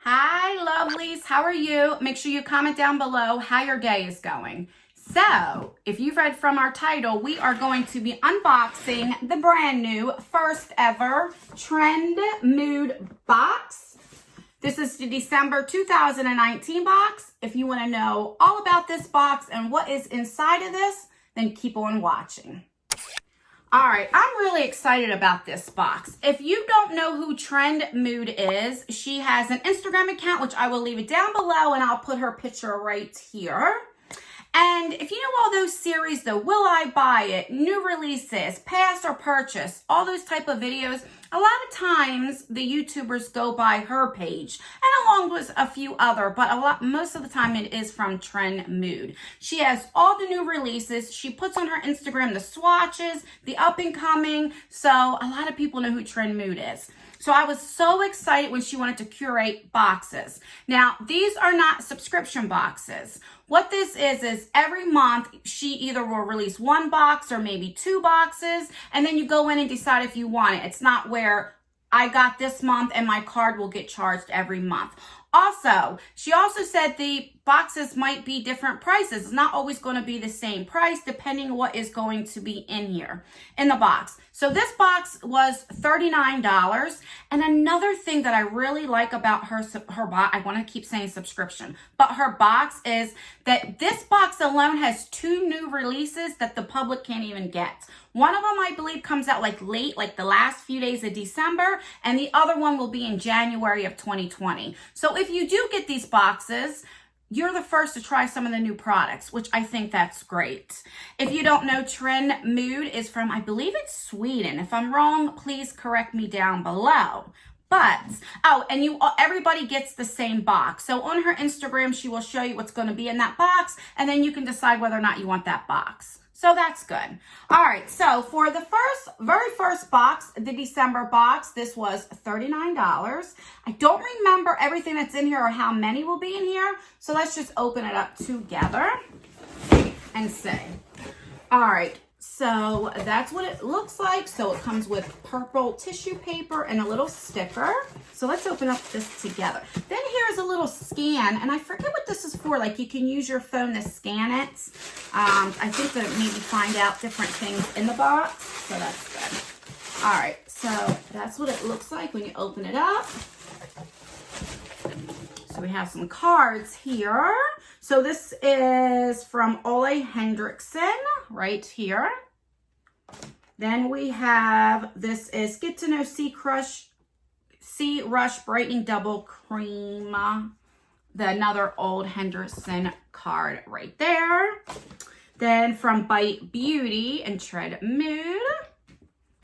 Hi, lovelies. How are you? Make sure you comment down below how your day is going. So, if you've read from our title, we are going to be unboxing the brand new, first ever Trend Mood box. This is the December 2019 box. If you want to know all about this box and what is inside of this, then keep on watching. All right, I'm really excited about this box. If you don't know who Trend Mood is, she has an Instagram account, which I will leave it down below, and I'll put her picture right here. And if you know all those series, the Will I Buy It, new releases, past or purchase, all those type of videos, a lot of times the YouTubers go by her page and along with a few other, but most of the time it is from Trend Mood. She has all the new releases. She puts on her Instagram the swatches, the up and coming. So a lot of people know who Trend Mood is. So I was so excited when she wanted to curate boxes. Now, these are not subscription boxes. What this is every month she either will release one box or maybe two boxes, and then you go in and decide if you want it. It's not where I got this month and my card will get charged every month. Also, she also said the boxes might be different prices. It's not always going to be the same price depending on what is going to be in here, in the box. So this box was $39. And another thing that I really like about her box, I want to keep saying subscription, but her box is that this box alone has two new releases that the public can't even get. One of them, I believe, comes out like late, like the last few days of December, and the other one will be in January of 2020. So if you do get these boxes, you're the first to try some of the new products, which I think that's great. If you don't know, Trend Mood is from, I believe it's Sweden. If I'm wrong, please correct me down below. But, and everybody gets the same box. So on her Instagram, she will show you what's going to be in that box, and then you can decide whether or not you want that box. So that's good. All right, so for the very first box, the December box, this was $39. I don't remember everything that's in here or how many will be in here. So let's just open it up together and see. All right, so that's what it looks like. So it comes with purple tissue paper and a little sticker. So let's open up this together. Then here's a little scan, and I forget what this is for. Like, you can use your phone to scan it. I think that maybe find out different things in the box. So that's good. All right, so that's what it looks like when you open it up. So we have some cards here. So this is from Ole Hendrickson right here. Then we have, this is Get to Know Sea Rush Brightening Double Cream. Another old Henderson card right there. Then from Bite Beauty and Trend Mood.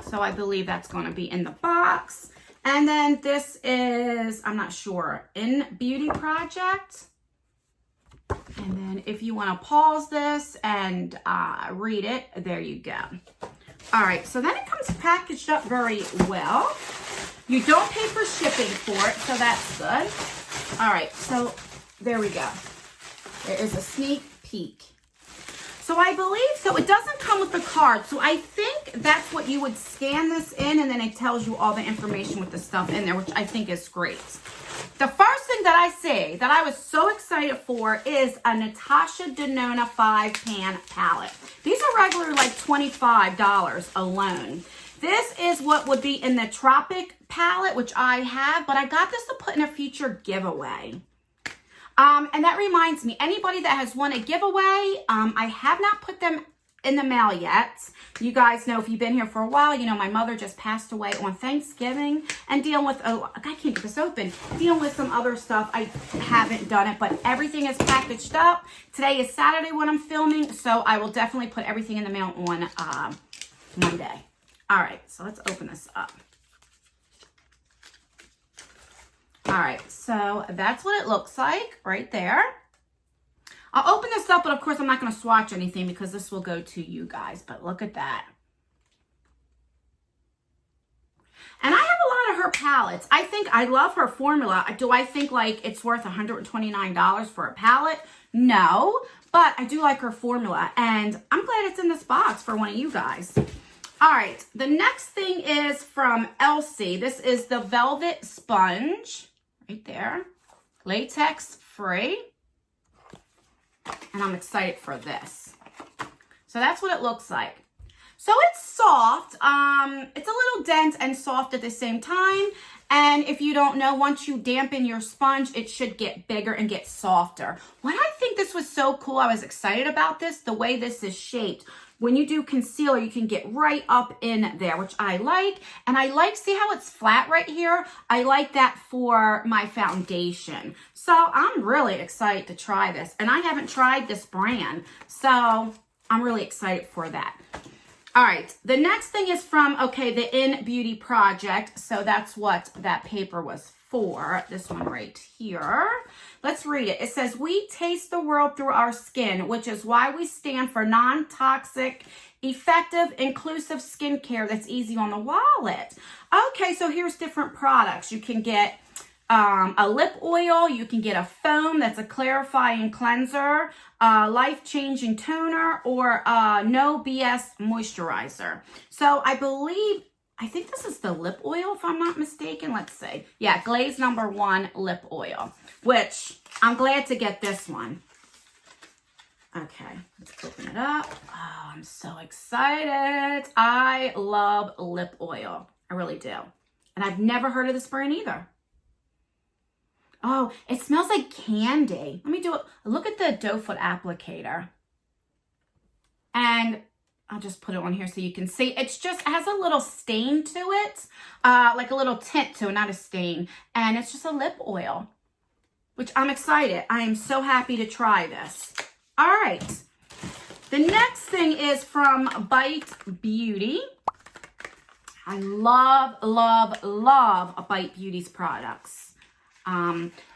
So I believe that's going to be in the box. And then this is, I'm not sure, In Beauty Project. And then if you want to pause this and read it, there you go. All right, so then it comes packaged up very well. You don't pay for shipping for it, so that's good. All right, so there we go. There is a sneak peek. So I believe, so it doesn't come with the card. So I think that's what you would scan this in, and then it tells you all the information with the stuff in there, which I think is great. The first thing that I see that I was so excited for is a Natasha Denona 5-pan palette. These are regularly like $25 alone. This is what would be in the Tropic palette, which I have, but I got this to put in a future giveaway. And that reminds me, anybody that has won a giveaway, I have not put them in the mail yet. You guys know, if you've been here for a while, you know my mother just passed away on Thanksgiving, and dealing with, I can't get this open, dealing with some other stuff, I haven't done it, but everything is packaged up. Today is Saturday when I'm filming, so I will definitely put everything in the mail on Monday. All right, so let's open this up. All right, so that's what it looks like right there. I'll open this up, but of course I'm not going to swatch anything because this will go to you guys, but look at that. And I have a lot of her palettes. I think I love her formula. Do I think like it's worth $129 for a palette? No, but I do like her formula, and I'm glad it's in this box for one of you guys. All right, the next thing is from Elsie. This is the Velvet Sponge right there. latex free. And I'm excited for this. So that's what it looks like. So it's soft. It's a little dense and soft at the same time. And if you don't know, once you dampen your sponge, it should get bigger and get softer. What I think this was so cool, I was excited about this, the way this is shaped. When you do concealer, you can get right up in there, which I like. And I like, see how it's flat right here? I like that for my foundation. So I'm really excited to try this. And I haven't tried this brand, so I'm really excited for that. All right, the next thing is from, okay, the In Beauty Project. So that's what that paper was for, this one right here. Let's read it. It says, we taste the world through our skin, which is why we stand for non-toxic, effective, inclusive skincare that's easy on the wallet. Okay, so here's different products. You can get a lip oil, you can get a foam that's a clarifying cleanser, life-changing toner, or no BS moisturizer. So I think this is the lip oil, if I'm not mistaken. Let's see. Yeah, Glaze #1 lip oil, which I'm glad to get this one. Okay, let's open it up. Oh, I'm so excited. I love lip oil. I really do. And I've never heard of this brand either. Oh, it smells like candy. Let me do it. Look at the doe foot applicator. And I'll just put it on here so you can see. It's just, it has a little stain to it. Like a little tint to it, not a stain. And it's just a lip oil, which I'm excited. I am so happy to try this. All right. The next thing is from Bite Beauty. I love, love, love Bite Beauty's products.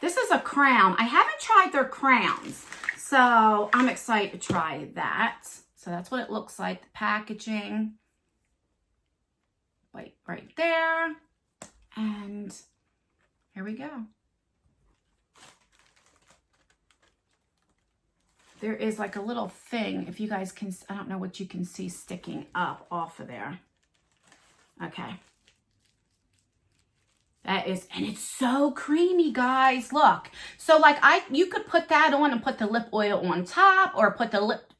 This is a crown. I haven't tried their crowns, so I'm excited to try that. So that's what it looks like, the packaging. Right there. And here we go. There is like a little thing, if you guys can, I don't know what you can see sticking up off of there. Okay. That is, and it's so creamy, guys. Look. So like you could put that on and put the lip oil on top, or put the lip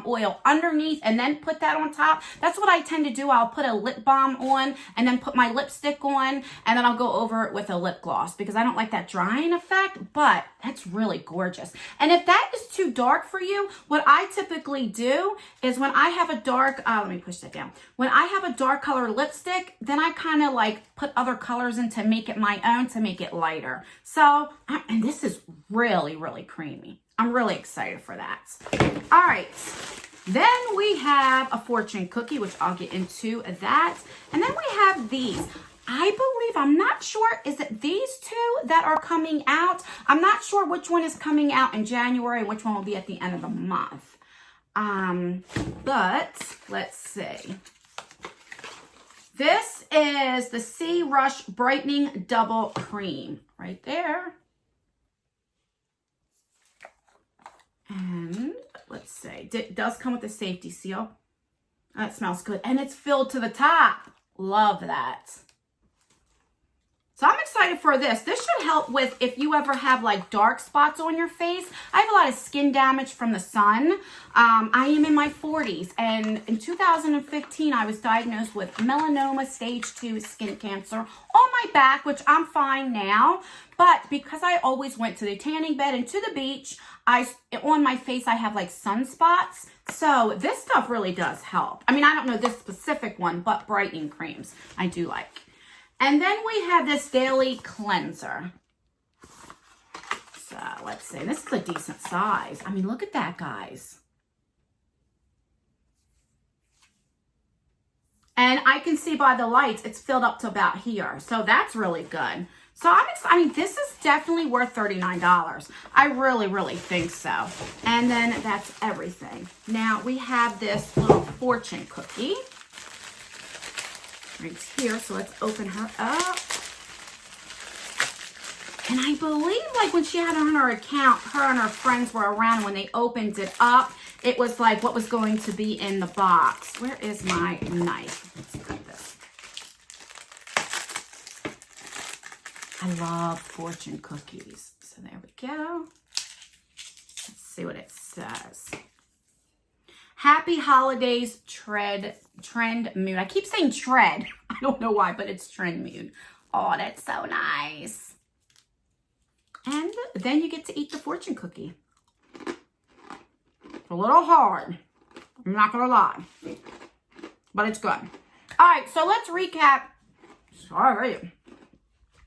oil underneath and then put that on top. That's what I tend to do. I'll put a lip balm on and then put my lipstick on, and then I'll go over it with a lip gloss because I don't like that drying effect, but that's really gorgeous. And if that is too dark for you, what I typically do is when I have a dark, let me push that down. When I have a dark color lipstick, then I kind of like put other colors in to make it my own, to make it lighter. So, and this is really, really creamy. I'm really excited for that. All right. Then we have a fortune cookie, which I'll get into that. And then we have these. I believe, I'm not sure, is it these two that are coming out? I'm not sure which one is coming out in January and which one will be at the end of the month. But let's see. This is the Sea Rush Brightening Double Cream right there. And let's see, it does come with a safety seal. That smells good. And it's filled to the top. Love that. So I'm excited for this. This should help with if you ever have like dark spots on your face. I have a lot of skin damage from the sun. I am in my 40s, and in 2015, I was diagnosed with melanoma stage 2 skin cancer on my back, which I'm fine now. But because I always went to the tanning bed and to the beach, on my face, I have like sunspots. So this stuff really does help. I mean, I don't know this specific one, but brightening creams I do like. And then we have this daily cleanser. So let's see. This is a decent size. I mean, look at that, guys. And I can see by the lights, it's filled up to about here. So that's really good. So I'm excited. I mean, this is definitely worth $39. I really, really think so. And then that's everything. Now we have this little fortune cookie right here. So let's open her up. And I believe like when she had it on her account, her and her friends were around. When they opened it up, it was like what was going to be in the box. Where is my knife? Let's cut this. I love fortune cookies. So there we go. Let's see what it says. Happy holidays, TRENDMOOD. I keep saying tread. I don't know why, but it's TRENDMOOD. Oh, that's so nice. And then you get to eat the fortune cookie. It's a little hard. I'm not going to lie. But it's good. All right, so let's recap. Sorry.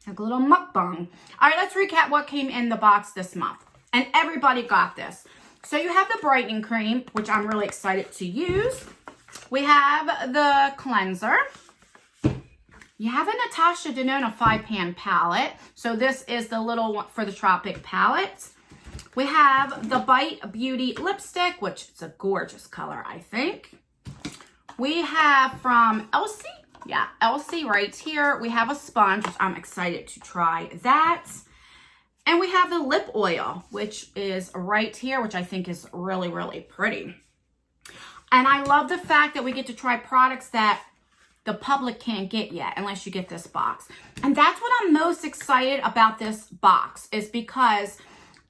Like a little mukbang. All right, let's recap what came in the box this month. And everybody got this. So you have the brightening cream, which I'm really excited to use. We have the cleanser. You have a Natasha Denona 5-pan palette. So this is the little one for the Tropic palette. We have the Bite Beauty lipstick, which is a gorgeous color, I think. We have from Elsie. Yeah, Elsie right here. We have a sponge, which I'm excited to try that. And we have the lip oil, which is right here, which I think is really, really pretty. And I love the fact that we get to try products that the public can't get yet unless you get this box. And that's what I'm most excited about this box, is because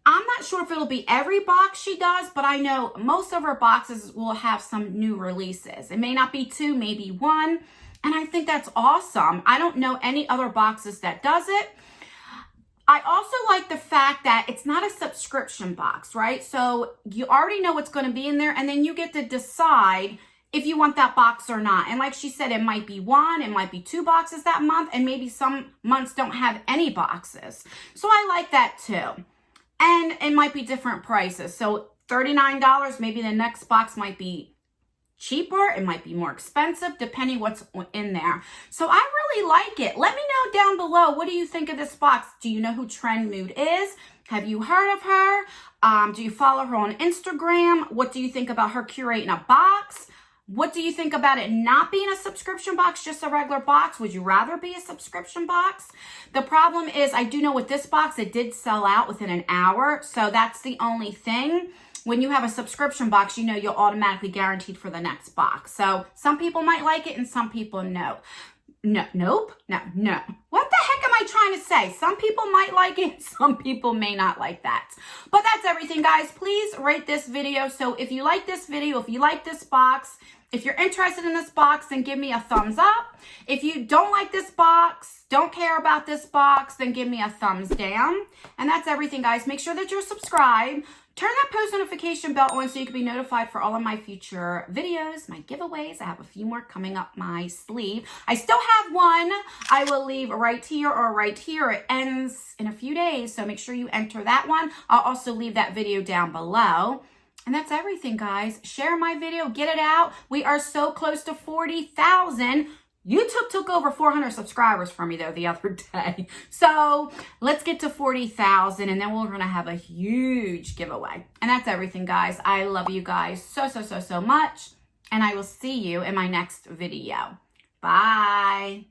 I'm not sure if it'll be every box she does, but I know most of her boxes will have some new releases. It may not be 2, maybe 1. And I think that's awesome. I don't know any other boxes that does it. I also like the fact that it's not a subscription box, right? So you already know what's going to be in there, and then you get to decide if you want that box or not. And like she said, it might be 1, it might be 2 boxes that month, and maybe some months don't have any boxes. So I like that too. And it might be different prices. So $39, maybe the next box might be cheaper, it might be more expensive, depending what's in there. So I really like it. Let me know down below, what do you think of this box? Do you know who TRENDMOOD is? Have you heard of her? Do you follow her on Instagram? What do you think about her curating a box? What do you think about it not being a subscription box, just a regular box? Would you rather be a subscription box? The problem is, I do know with this box, it did sell out within an hour. So that's the only thing. When you have a subscription box, you know you're automatically guaranteed for the next box. So some people might like it and some people no. Nope. No. What the heck am I trying to say? Some people might like it, some people may not like that. But that's everything, guys. Please rate this video. So if you like this video, if you like this box, if you're interested in this box, then give me a thumbs up. If you don't like this box, don't care about this box, then give me a thumbs down. And that's everything, guys. Make sure that you're subscribed. Turn that post notification bell on so you can be notified for all of my future videos, my giveaways. I have a few more coming up my sleeve. I still have one I will leave right here or right here. It ends in a few days, so make sure you enter that one. I'll also leave that video down below. And that's everything, guys. Share my video, get it out. We are so close to 40,000. YouTube took over 400 subscribers from me, though, the other day. So let's get to 40,000, and then we're going to have a huge giveaway. And that's everything, guys. I love you guys so much, and I will see you in my next video. Bye.